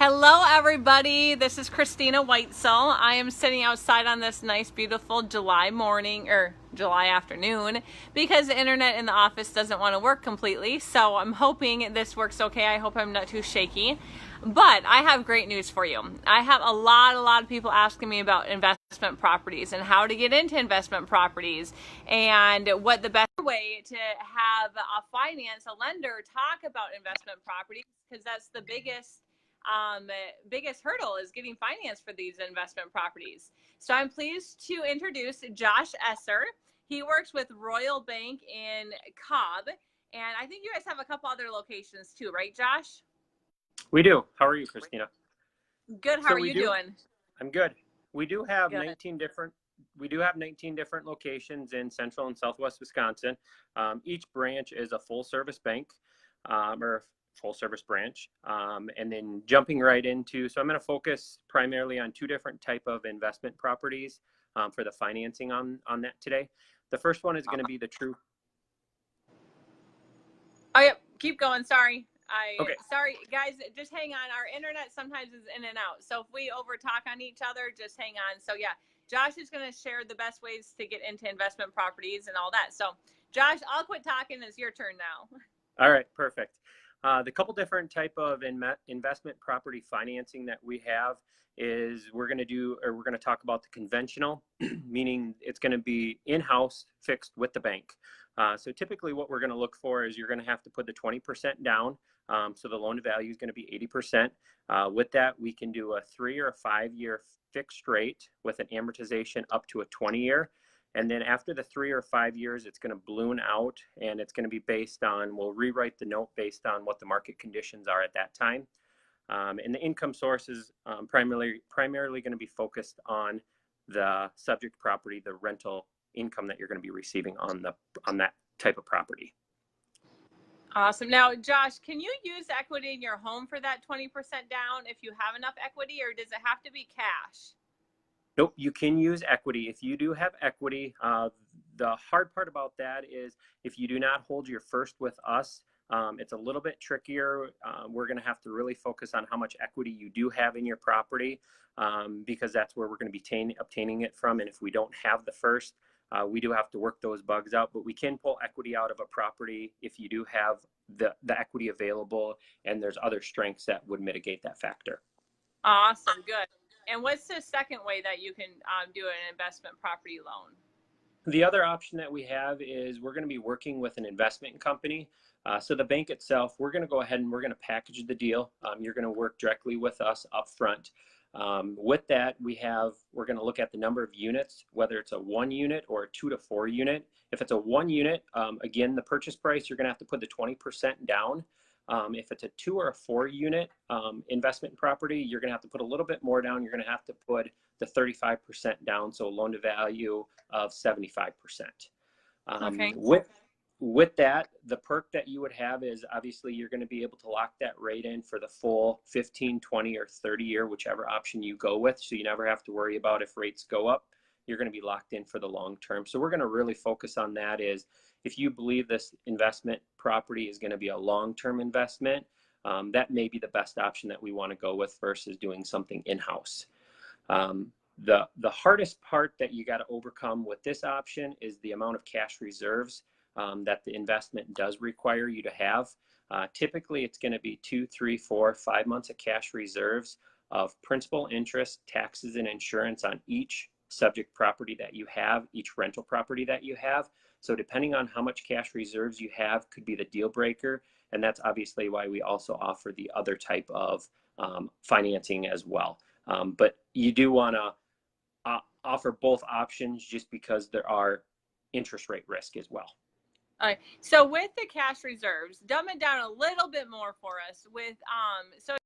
Hello everybody, this is Christina Whitesell. I am sitting outside on this nice beautiful July morning or July afternoon because the internet in the office doesn't want to work completely, so I'm hoping this works okay. I hope I'm not too shaky. But I have great news for you. I have a lot of people asking me about investment properties and how to get into investment properties and what the best way to have a lender talk about investment properties, because that's the biggest hurdle is getting finance for these investment properties. So I'm pleased to introduce Josh Esser. He works with Royal Bank in Cobb, and I think you guys have a couple other locations too, right, Josh? We do. How are you, Christina? Good. How are you doing? I'm good. We do have Good. 19 different locations in central and southwest Wisconsin. Each branch is a full service bank, or full service branch. And then jumping right into, so I'm going to focus primarily on two different type of investment properties for the financing on that today. The first one is going to be the true. Oh, yep. Keep going. Sorry. Okay. Sorry, guys, just hang on. Our internet sometimes is in and out. So if we over talk on each other, just hang on. So yeah, Josh is going to share the best ways to get into investment properties and all that. So Josh, I'll quit talking. It's your turn now. All right, perfect. The couple different type of investment property financing that we have is we're going to talk about the conventional, meaning it's going to be in-house fixed with the bank. So typically what we're going to look for is you're going to have to put the 20% down. So the loan to value is going to be 80%. With that, we can do a 3 or a 5 year fixed rate with an amortization up to a 20-year. And then after the 3 or 5 years, it's going to balloon out, and it's going to be based on, we'll rewrite the note based on what the market conditions are at that time. And the income source is primarily going to be focused on the subject property, the rental income that you're going to be receiving on that type of property. Awesome. Now, Josh, can you use equity in your home for that 20% down if you have enough equity, or does it have to be cash? Nope, you can use equity if you do have equity. The hard part about that is if you do not hold your first with us, it's a little bit trickier. We're going to have to really focus on how much equity you do have in your property, because that's where we're going to be obtaining it from. And if we don't have the first, we do have to work those bugs out, but we can pull equity out of a property if you do have the equity available, and there's other strengths that would mitigate that factor. Awesome. Good. And what's the second way that you can do an investment property loan? The other option that we have is we're going to be working with an investment company. So the bank itself, we're going to go ahead and we're going to package the deal. You're going to work directly with us up front. With that, we're going to look at the number of units, whether it's a 1 unit or a 2 to 4 unit. If it's a 1 unit, again, the purchase price, you're going to have to put the 20% down. If it's a 2 or a 4 unit investment property, you're going to have to put a little bit more down. You're going to have to put the 35% down, so a loan to value of 75%. Okay. With that, the perk that you would have is obviously you're going to be able to lock that rate in for the full 15, 20, or 30 year, whichever option you go with. So you never have to worry about if rates go up. You're going to be locked in for the long term. So we're going to really focus on that. Is if you believe this investment property is going to be a long-term investment, that may be the best option that we want to go with versus doing something in-house. The hardest part that you got to overcome with this option is the amount of cash reserves that the investment does require you to have. Typically, it's going to be 2, 3, 4, 5 months of cash reserves of principal, interest, taxes, and insurance on each subject property that you have, each rental property that you have. So depending on how much cash reserves you have could be the deal breaker. And that's obviously why we also offer the other type of financing as well. But you do want to offer both options just because there are interest rate risk as well. All right. So with the cash reserves, dumb it down a little bit more for us. So